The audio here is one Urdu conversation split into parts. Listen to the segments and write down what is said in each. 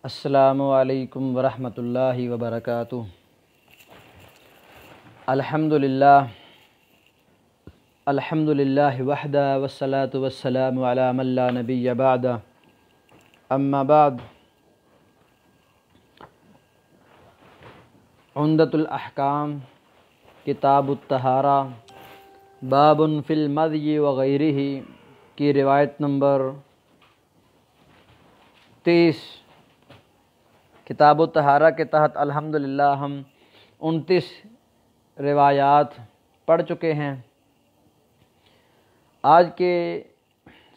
السلام علیکم ورحمۃ اللہ وبرکاتہ۔ الحمد للہ وحدہ والصلاة والسلام علی من لا نبی بعدہ، اما بعد۔ عمدۃ الاحکام کتاب الطہارہ باب فی المذی وغیرہ کی روایت نمبر 30۔ کتاب الطہارہ کے تحت الحمدللہ ہم 29 روایات پڑھ چکے ہیں۔ آج کے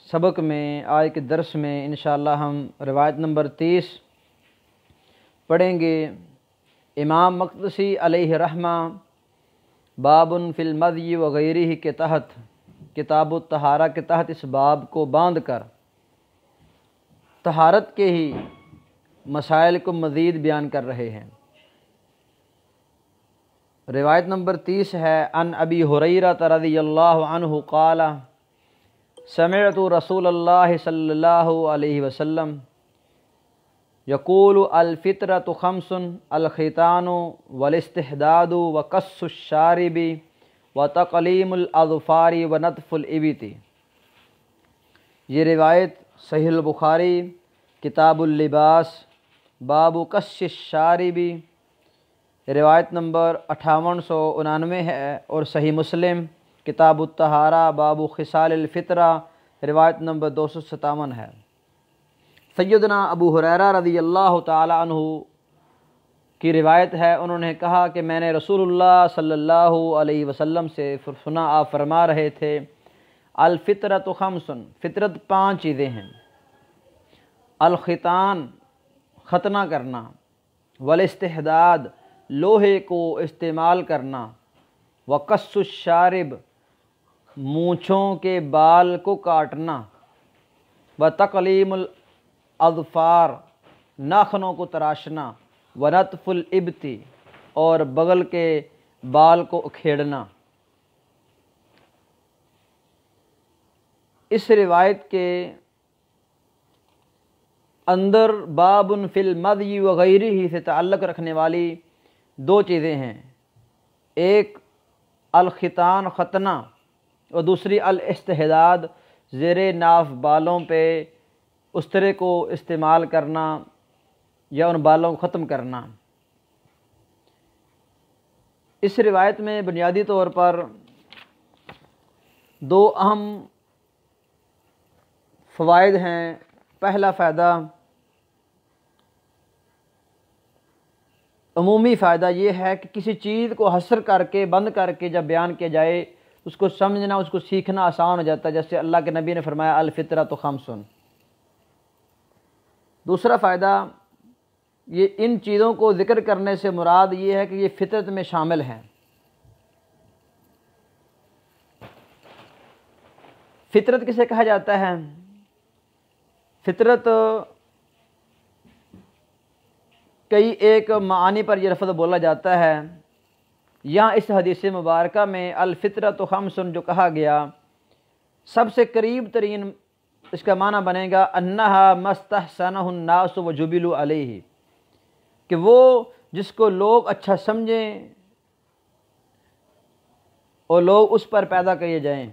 سبق میں، آج کے درس میں انشاءاللہ ہم روایت نمبر 30 پڑھیں گے۔ امام مقدسی علیہ رحمہ باب فی المذی وغیرہ کے تحت، کتاب الطہارہ کے تحت اس باب کو باندھ کر طہارت کے ہی مسائل کو مزید بیان کر رہے ہیں۔ روایت نمبر 30 ہے، عن ابی ہریرہ رضی اللہ عنہ قال سمعت رسول اللہ صلی اللہ علیہ وسلم یقول الفطرۃ خمس الختان والاستحداد وقص الشارب وتقلیم الاظفار ونتف الابط۔ یہ روایت صحیح البخاری کتاب اللباس باب قص الشارب روایت نمبر 5899 ہے، اور صحیح مسلم کتاب الطہارہ باب خصال الفطرہ روایت نمبر 257 ہے۔ سیدنا ابو ہریرہ رضی اللہ تعالی عنہ کی روایت ہے، انہوں نے کہا کہ میں نے رسول اللہ صلی اللہ علیہ وسلم سے سنا، آپ فرما رہے تھے الفطرۃ خمس، فطرت 5 چیزیں ہیں۔ الختان ختنہ کرنا، والاستحداد لوہے کو استعمال کرنا، وقص الشارب مونچھوں کے بال کو کاٹنا، وتقلیم الاظفار ناخنوں کو تراشنا، ونتف الابط اور بغل کے بال کو اکھیڑنا۔ اس روایت کے اندر باب فی المذی وغیرہ سے تعلق رکھنے والی 2 چیزیں ہیں، ایک الختان ختنہ اور دوسری الاستحداد زیر ناف بالوں پہ استرے کو استعمال کرنا یا ان بالوں کو ختم کرنا۔ اس روایت میں بنیادی طور پر 2 اہم فوائد ہیں۔ پہلا فائدہ، عمومی فائدہ یہ ہے کہ کسی چیز کو حصر کر کے، بند کر کے جب بیان کیا جائے، اس کو سمجھنا، اس کو سیکھنا آسان ہو جاتا ہے، جیسے اللہ کے نبی نے فرمایا الفطرۃ خمس۔ دوسرا فائدہ، یہ ان چیزوں کو ذکر کرنے سے مراد یہ ہے کہ یہ فطرت میں شامل ہیں۔ فطرت کسے کہا جاتا ہے؟ فطرت کئی ایک معانی پر یہ لفظ بولا جاتا ہے۔ یہاں اس حدیث مبارکہ میں الفطرۃ خمس جو کہا گیا، سب سے قریب ترین اس کا معنی بنے گا انہا مستحسنہ الناس وجبلوا علیہ، کہ وہ جس کو لوگ اچھا سمجھیں اور لوگ اس پر پیدا کیے جائیں،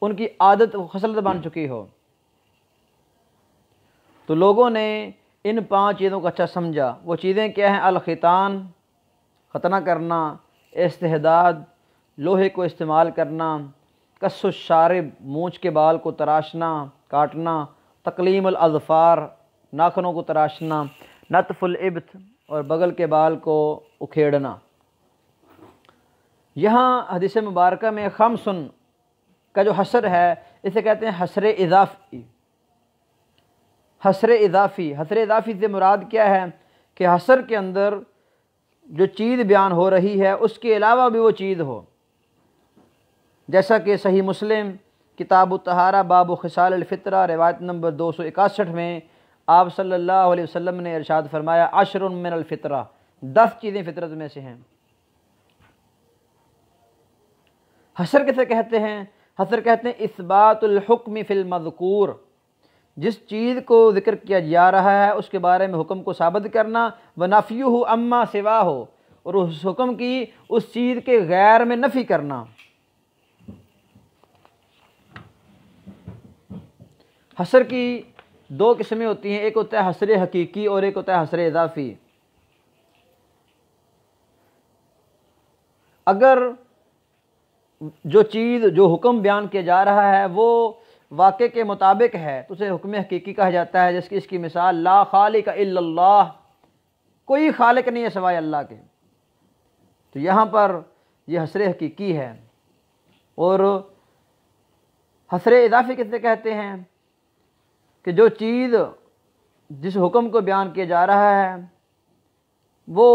ان کی عادت خصلت بن چکی ہو۔ تو لوگوں نے ان 5 چیزوں کو اچھا سمجھا۔ وہ چیزیں کیا ہیں؟ الختان ختنہ کرنا، استحداد لوہے کو استعمال کرنا، قص الشارب مونچھ کے بال کو تراشنا کاٹنا، تقلیم الاظفار ناخنوں کو تراشنا، نتف الابط اور بغل کے بال کو اکھیڑنا۔ یہاں حدیث مبارکہ میں خمسن کا جو حصر ہے، اسے کہتے ہیں حصر اضافی۔ حصر اضافی، حصر اضافی سے مراد کیا ہے کہ حصر کے اندر جو چیز بیان ہو رہی ہے اس کے علاوہ بھی وہ چیز ہو، جیسا کہ صحیح مسلم کتاب الطہارہ باب خصال الفطرہ روایت نمبر 261 میں آپ صلی اللہ علیہ وسلم نے ارشاد فرمایا 10 من الفطرہ، 10 چیزیں فطرت میں سے ہیں۔ حصر کسے کہتے ہیں؟ حصر کہتے ہیں اثبات الحکم فی المذکور، جس چیز کو ذکر کیا جا رہا ہے اس کے بارے میں حکم کو ثابت کرنا، وَنَفْيُهُ عَمَّا سِوَاهُ، اور اس حکم کی اس چیز کے غیر میں نفی کرنا۔ حصر کی دو قسمیں ہوتی ہیں، ایک ہوتا ہے حصر حقیقی اور ایک ہوتا ہے حصر اضافی۔ اگر جو چیز جو حکم بیان کیا جا رہا ہے وہ واقع کے مطابق ہے تو اسے حکم حقیقی کہا جاتا ہے، جس کی اس کی مثال لا خالق الا اللہ، کوئی خالق نہیں ہے سوائے اللہ کے، تو یہاں پر یہ حصر حقیقی ہے۔ اور حصر اضافی کسے کہتے ہیں کہ جو چیز جس حکم کو بیان کیا جا رہا ہے وہ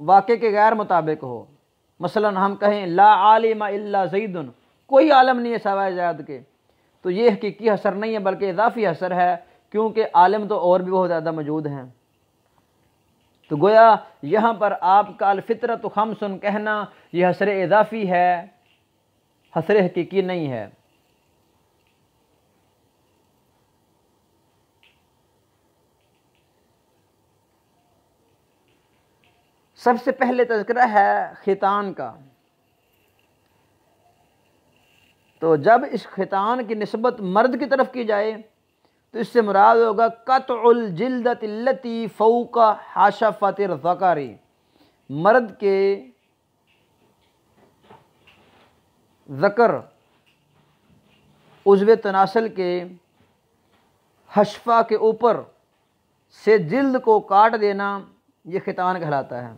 واقع کے غیر مطابق ہو، مثلا ہم کہیں لا عالم الا زید، کوئی عالم نہیں ہے سوائے زید کے، تو یہ حقیقی حصر نہیں ہے بلکہ اضافی حصر ہے، کیونکہ عالم تو اور بھی بہت زیادہ موجود ہیں۔ تو گویا یہاں پر آپ کا الفطرۃ خمس کہنا یہ حصر اضافی ہے، حصر حقیقی نہیں ہے۔ سب سے پہلے تذکرہ ہے ختان کا، تو جب اس ختان کی نسبت مرد کی طرف کی جائے تو اس سے مراد ہوگا قطع الجلدۃ التی فوق حاشفۃ الذکر، مرد کے ذکر عضو تناسل کے حشفہ کے اوپر سے جلد کو کاٹ دینا، یہ ختان کہلاتا ہے۔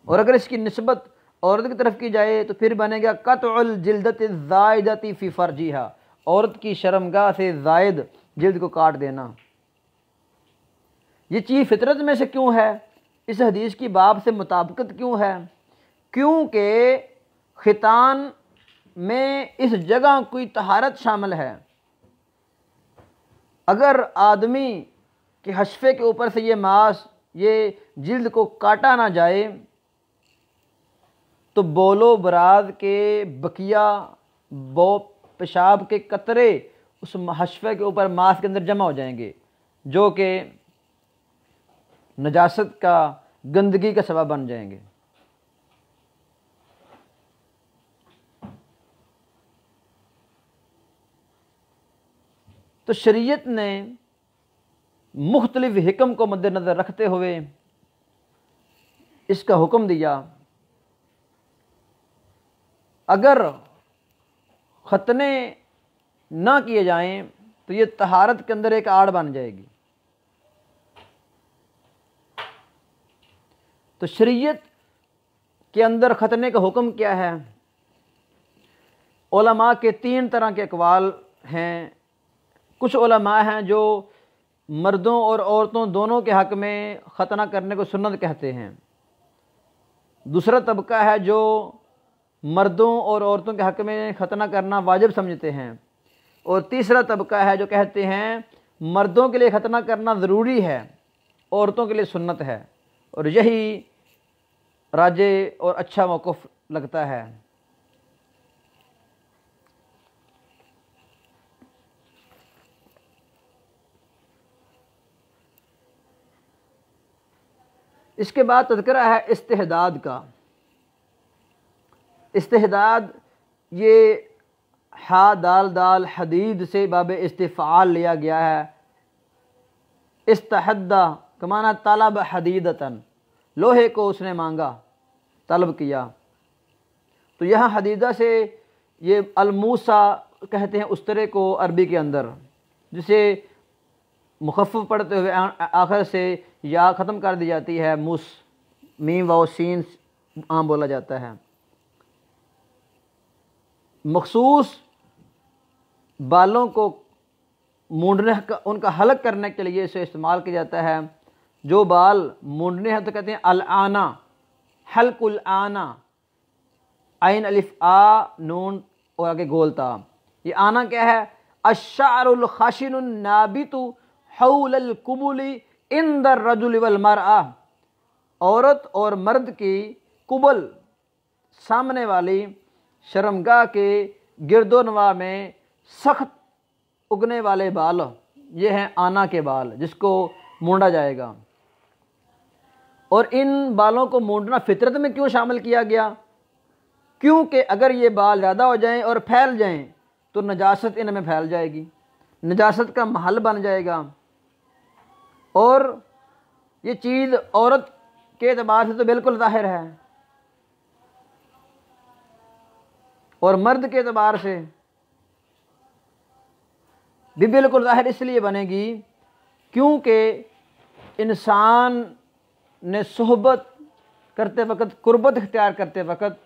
اور اگر اس کی نسبت عورت کی طرف کی جائے تو پھر بنے گا قطع الجلدۃ الزائدۃ فی فرجہا، عورت کی شرمگاہ سے زائد جلد کو کاٹ دینا۔ یہ چیز فطرت میں سے کیوں ہے؟ اس حدیث کی باب سے مطابقت کیوں ہے؟ کیونکہ ختان میں اس جگہ کوئی طہارت شامل ہے۔ اگر آدمی کے حشفے کے اوپر سے یہ ماس، یہ جلد کو کاٹا نہ جائے تو بول و براز کے بقیہ پیشاب کے قطرے اس حشفے کے اوپر ماس کے اندر جمع ہو جائیں گے، جو کہ نجاست کا، گندگی کا سبب بن جائیں گے۔ تو شریعت نے مختلف حکم کو مد نظر رکھتے ہوئے اس کا حکم دیا، اگر ختنے نہ کیے جائیں تو یہ طہارت کے اندر ایک آڑ بن جائے گی۔ تو شریعت کے اندر ختنے کا حکم کیا ہے؟ علماء کے تین طرح کے اقوال ہیں۔ کچھ علماء ہیں جو مردوں اور عورتوں دونوں کے حق میں ختنہ کرنے کو سنت کہتے ہیں۔ دوسرا طبقہ ہے جو مردوں اور عورتوں کے حق میں ختنہ کرنا واجب سمجھتے ہیں، اور تیسرا طبقہ ہے جو کہتے ہیں مردوں کے لیے ختنہ کرنا ضروری ہے، عورتوں کے لیے سنت ہے، اور یہی راجح اور اچھا موقف لگتا ہے۔ اس کے بعد تذکرہ ہے استحداد کا۔ استحداد یہ ہا دال دال حدید سے باب استفعال لیا گیا ہے۔ استحدہ کمانا طلب حدیدتن، لوہے کو اس نے مانگا، طلب کیا۔ تو یہاں حدیدہ سے یہ الموسا کہتے ہیں استرے کو عربی کے اندر، جسے مخفف پڑھتے ہوئے آخر سے یا ختم کر دی جاتی ہے، موس، میم واو سین عام بولا جاتا ہے۔ مخصوص بالوں کو مونڈنے کا، ان کا حلق کرنے کے لیے اسے استعمال کیا جاتا ہے۔ جو بال مونڈنے ہیں تو کہتے ہیں العانہ، حلق العانہ، عین الف آ نون اور آگے گولتا۔ یہ آنا کیا ہے؟ الشعر الخاشن النابت حول القبل عند الرجل والمرأة، عورت اور مرد کی قبل، سامنے والی شرمگاہ کے گرد و نواح میں سخت اگنے والے بال یہ ہیں آنا کے بال، جس کو مونڈا جائے گا۔ اور ان بالوں کو مونڈنا فطرت میں کیوں شامل کیا گیا؟ کیونکہ اگر یہ بال زیادہ ہو جائیں اور پھیل جائیں تو نجاست ان میں پھیل جائے گی، نجاست کا محل بن جائے گا، اور یہ چیز عورت کے اعتبار سے تو بالکل ظاہر ہے، اور مرد کے اعتبار سے بھی بالکل ظاہر اس لیے بنے گی کیونکہ انسان نے صحبت کرتے وقت، قربت اختیار کرتے وقت،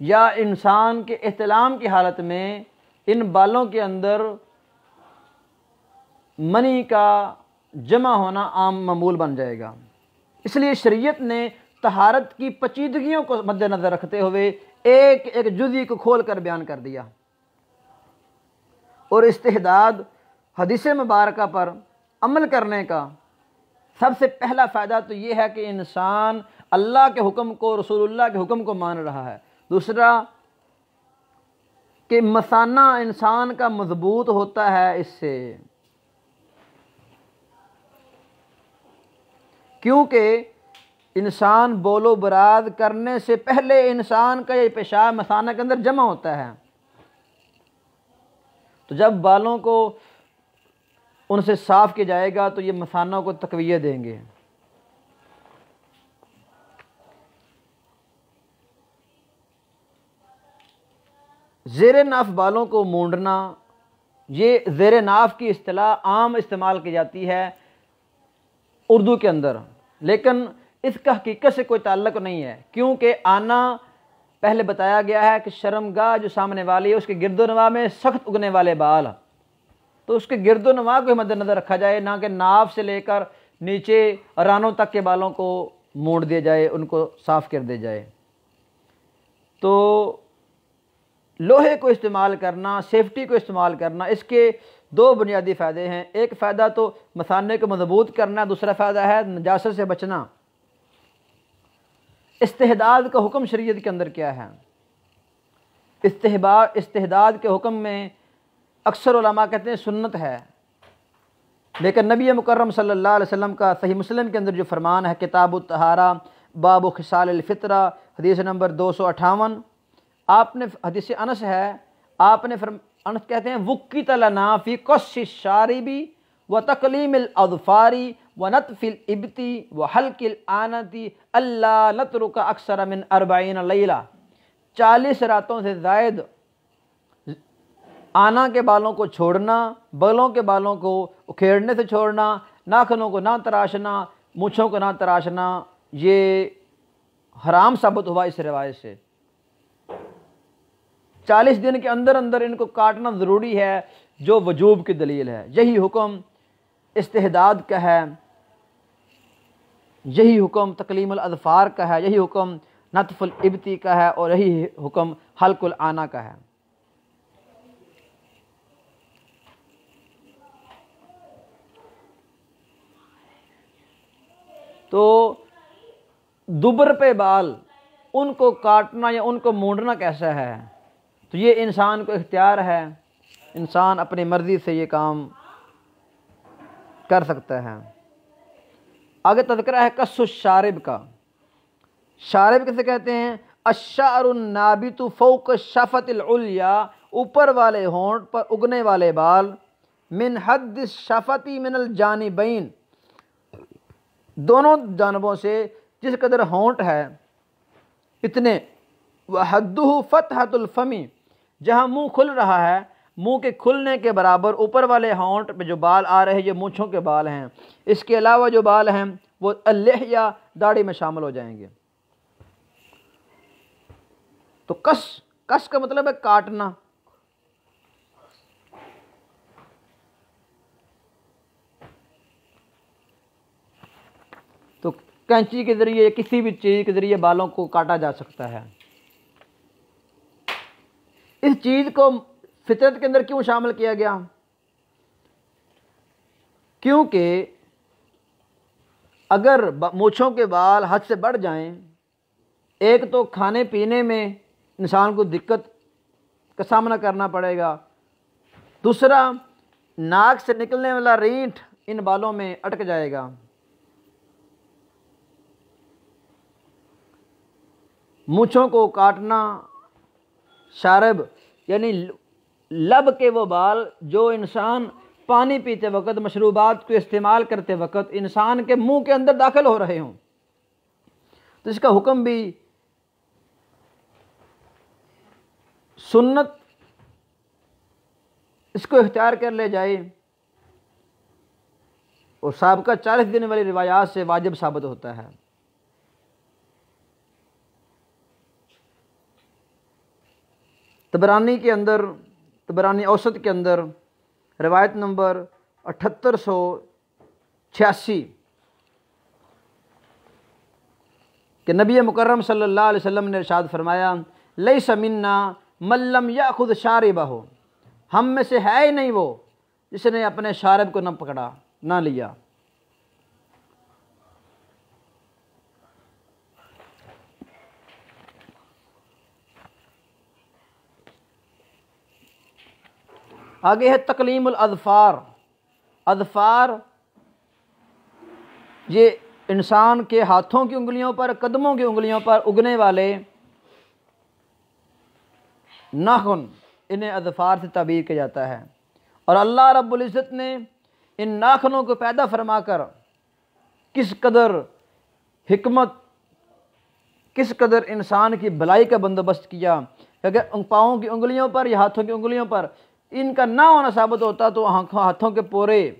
یا انسان کے احتلام کی حالت میں ان بالوں کے اندر منی کا جمع ہونا عام معمول بن جائے گا۔ اس لیے شریعت نے طہارت کی پیچیدگیوں کو مد نظر رکھتے ہوئے ایک ایک جزئی کو کھول کر بیان کر دیا، اور استحداد حدیث مبارکہ پر عمل کرنے کا سب سے پہلا فائدہ تو یہ ہے کہ انسان اللہ کے حکم کو، رسول اللہ کے حکم کو مان رہا ہے۔ دوسرا کہ مثانہ انسان کا مضبوط ہوتا ہے اس سے، کیونکہ انسان بول و براد کرنے سے پہلے انسان کا یہ پیشاب مثانہ کے اندر جمع ہوتا ہے، تو جب بالوں کو ان سے صاف کیا جائے گا تو یہ مثانوں کو تقویت دیں گے۔ زیر ناف بالوں کو مونڈنا، یہ زیر ناف کی اصطلاح عام استعمال کی جاتی ہے اردو کے اندر، لیکن اس کا حقیقت سے کوئی تعلق نہیں ہے، کیونکہ آنا پہلے بتایا گیا ہے کہ شرمگاہ جو سامنے والی ہے اس کے گرد و نواح میں سخت اگنے والے بال، تو اس کے گرد و نواح کو مد نظر رکھا جائے، نہ کہ ناف سے لے کر نیچے رانوں تک کے بالوں کو مونڈ دیا جائے، ان کو صاف کر دیا جائے۔ تو لوہے کو استعمال کرنا، سیفٹی کو استعمال کرنا، اس کے دو بنیادی فائدے ہیں۔ ایک فائدہ تو مثانے کو مضبوط کرنا، دوسرا فائدہ ہے نجاست سے بچنا۔ استحداد کا حکم شریعت کے اندر کیا ہے؟ استحداد کے حکم میں اکثر علماء کہتے ہیں سنت ہے، لیکن نبی مکرم صلی اللہ علیہ وسلم کا صحیح مسلم کے اندر جو فرمان ہے، کتاب الطہارہ باب خصال الفطرہ، حدیث نمبر 258، آپ نے حدیث انس ہے، آپ نے انس کہتے ہیں وقت لنا فی قص الشارب و تقلیم الاظفار و نتف الابط و حلق الآنۃ اللہ نترک اکثر من 40 لیلہ، 40 راتوں سے زائد آنا کے بالوں کو چھوڑنا، بغلوں کے بالوں کو اکھیڑنے سے چھوڑنا، ناخنوں کو نہ تراشنا، مونچھوں کو نہ تراشنا، یہ حرام ثابت ہوا اس روایت سے۔ 40 دن کے اندر اندر ان کو کاٹنا ضروری ہے، جو وجوب کی دلیل ہے۔ یہی حکم استحداد کا ہے، یہی حکم تقلیم الاظفار کا ہے، یہی حکم نتف الابتی کا ہے، اور یہی حکم حلق الآنہ کا ہے۔ تو دبر پہ بال ان کو کاٹنا یا ان کو مونڈنا کیسا ہے؟ تو یہ انسان کو اختیار ہے، انسان اپنی مرضی سے یہ کام کر سکتا ہے۔ آگے تذکرہ ہے قص الشارب کا۔ شارب کسے کہتے ہیں؟ الشعر النابت فوق الشفۃ العلیٰ، اوپر والے ہونٹ پر اگنے والے بال، من حد الشفۃ من الجانبین، دونوں جانبوں سے جس قدر ہونٹ ہے اتنے، وحدہ فتحۃ الفم، جہاں منہ کھل رہا ہے منہ کے کھلنے کے برابر اوپر والے ہونٹ پہ جو بال آ رہے ہیں یہ مونچھوں کے بال ہیں، اس کے علاوہ جو بال ہیں وہ اللحیہ، داڑھی میں شامل ہو جائیں گے۔ تو کس کا مطلب ہے کاٹنا۔ تو کینچی کے ذریعے کسی بھی چیز کے ذریعے بالوں کو کاٹا جا سکتا ہے۔ اس چیز کو فطرت کے اندر کیوں شامل کیا گیا؟ کیونکہ اگر مونچھوں کے بال حد سے بڑھ جائیں، ایک تو کھانے پینے میں انسان کو دقت کا سامنا کرنا پڑے گا۔ دوسرا، ناک سے نکلنے والا رینٹ ان بالوں میں اٹک جائے گا۔ مونچھوں کو کاٹنا، شارب یعنی لب کے وہ بال جو انسان پانی پیتے وقت، مشروبات کو استعمال کرتے وقت انسان کے منہ کے اندر داخل ہو رہے ہوں، تو اس کا حکم بھی سنت اس کو اختیار کر لے جائے اور سابقہ 40 دن والی روایات سے واجب ثابت ہوتا ہے۔ طبرانی اوسط کے اندر روایت نمبر 7886 کہ نبی مکرم صلی اللہ علیہ وسلم نے ارشاد فرمایا، لیس منا من لم یأخذ شاربہ، ہم میں سے ہے ہی نہیں وہ جس نے اپنے شارب کو نہ پکڑا، نہ لیا۔ آگے ہے تقلیم الاظفار۔ اظفار یہ انسان کے ہاتھوں کی انگلیوں پر، قدموں کی انگلیوں پر اگنے والے ناخن، انہیں اظفار سے تعبیر کیا جاتا ہے۔ اور اللہ رب العزت نے ان ناخنوں کو پیدا فرما کر کس قدر حکمت، کس قدر انسان کی بھلائی کا بندوبست کیا کہ اگر پاؤں کی انگلیوں پر یا ہاتھوں کی انگلیوں پر ان کا نہ ہونا ثابت ہوتا تو ہاتھوں کے پورے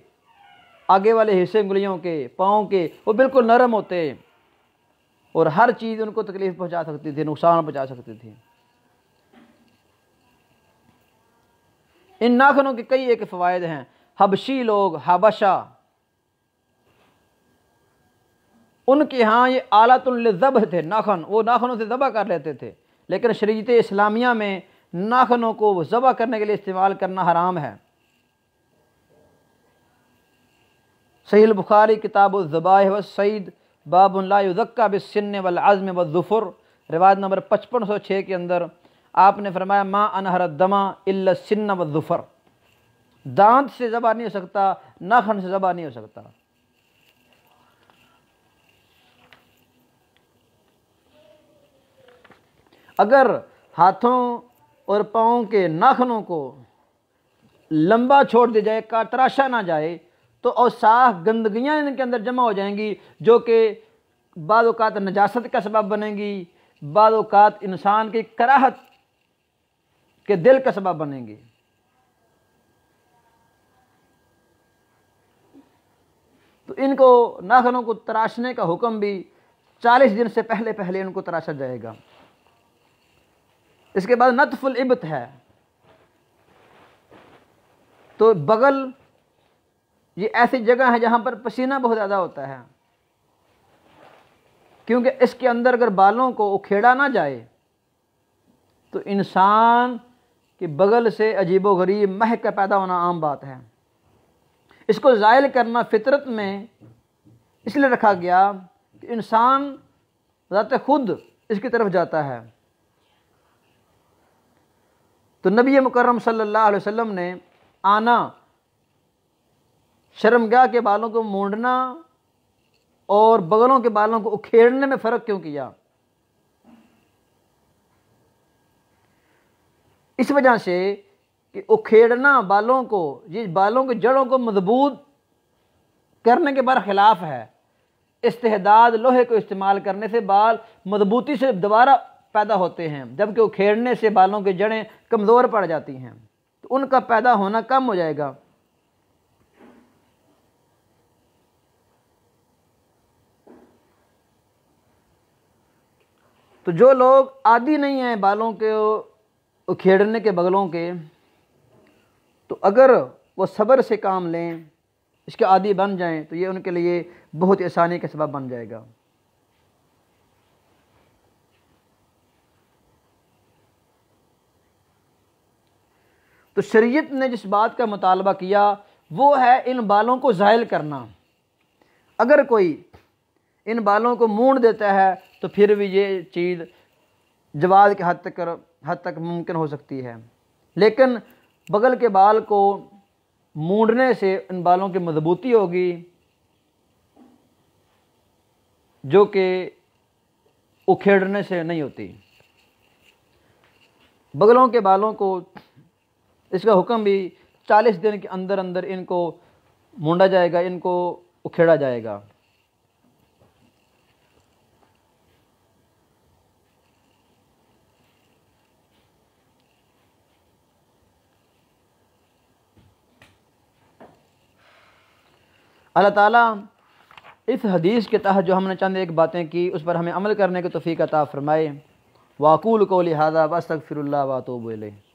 آگے والے حصے انگلیوں کے، پاؤں کے، وہ بالکل نرم ہوتے اور ہر چیز ان کو تکلیف پہنچا سکتی تھی، نقصان پہنچا سکتی تھی۔ ان ناخنوں کے کئی ایک فوائد ہیں۔ حبشی لوگ، حبشہ، ان کے ہاں یہ آلۃ للذبح تھے، ناخن، وہ ناخنوں سے ذبح کر لیتے تھے، لیکن شریعت اسلامیہ میں ناخنوں کو ذبح کرنے کے لیے استعمال کرنا حرام ہے۔ صحیح البخاری کتاب الذبائح والصید باب لا یذکیٰ بالسن والعظم والظفر، روایت نمبر 5506 کے اندر آپ نے فرمایا، ما انہر الدم الا السن والظفر، دانت سے ذبح نہیں ہو سکتا، ناخن سے ذبح نہیں ہو سکتا۔ اگر ہاتھوں اور پاؤں کے ناخنوں کو لمبا چھوڑ دیا جائے، تراشا نہ جائے، تو اوساخ، گندگیاں ان کے اندر جمع ہو جائیں گی، جو کہ بعض اوقات نجاست کا سبب بنیں گی، بعض اوقات انسان کی کراہت کے دل کا سبب بنیں گی۔ تو ان کو ناخنوں کو تراشنے کا حکم بھی 40 دن سے پہلے ان کو تراشا جائے گا۔ اس کے بعد نتف الابط ہے، تو بغل یہ ایسی جگہ ہے جہاں پر پسینہ بہت زیادہ ہوتا ہے، کیونکہ اس کے اندر اگر بالوں کو اکھیڑا نہ جائے تو انسان کے بغل سے عجیب و غریب مہک کا پیدا ہونا عام بات ہے۔ اس کو زائل کرنا فطرت میں اس لیے رکھا گیا کہ انسان ذات خود اس کی طرف جاتا ہے۔ تو نبی مکرم صلی اللہ علیہ وسلم نے آنا، شرمگاہ کے بالوں کو مونڈنا اور بغلوں کے بالوں کو اکھیڑنے میں فرق کیوں کیا؟ اس وجہ سے کہ اکھیڑنا بالوں کو، یہ بالوں کی جڑوں کو مضبوط کرنے کے برخلاف ہے۔ استحداد، لوہے کو استعمال کرنے سے بال مضبوطی سے دوبارہ پیدا ہوتے ہیں، جبکہ اکھیڑنے سے بالوں کی جڑیں کمزور پڑ جاتی ہیں، تو ان کا پیدا ہونا کم ہو جائے گا۔ تو جو لوگ عادی نہیں ہیں بالوں کے اکھیڑنے کے، بغلوں کے، تو اگر وہ صبر سے کام لیں، اس کے عادی بن جائیں، تو یہ ان کے لیے بہت آسانی کا سبب بن جائے گا۔ تو شریعت نے جس بات کا مطالبہ کیا وہ ہے ان بالوں کو زائل کرنا۔ اگر کوئی ان بالوں کو مونڈ دیتا ہے تو پھر بھی یہ چیز جواز کے حد تک ممکن ہو سکتی ہے۔ لیکن بغل کے بال کو مونڈنے سے ان بالوں کی مضبوطی ہوگی جو کہ اکھیڑنے سے نہیں ہوتی۔ بغلوں کے بالوں کو اس کا حکم بھی 40 دن کے اندر اندر ان کو مونڈا جائے گا، ان کو اکھیڑا جائے گا۔ اللہ تعالیٰ اس حدیث کے تحت جو ہم نے چند ایک باتیں کی اس پر ہمیں عمل کرنے کی توفیق عطا فرمائے۔ وَأَقُولُ قَوْلِي هَذَا وَأَسْتَغْفِرُ اللَّهَ وَأَتُوبُ إِلَيْهِ۔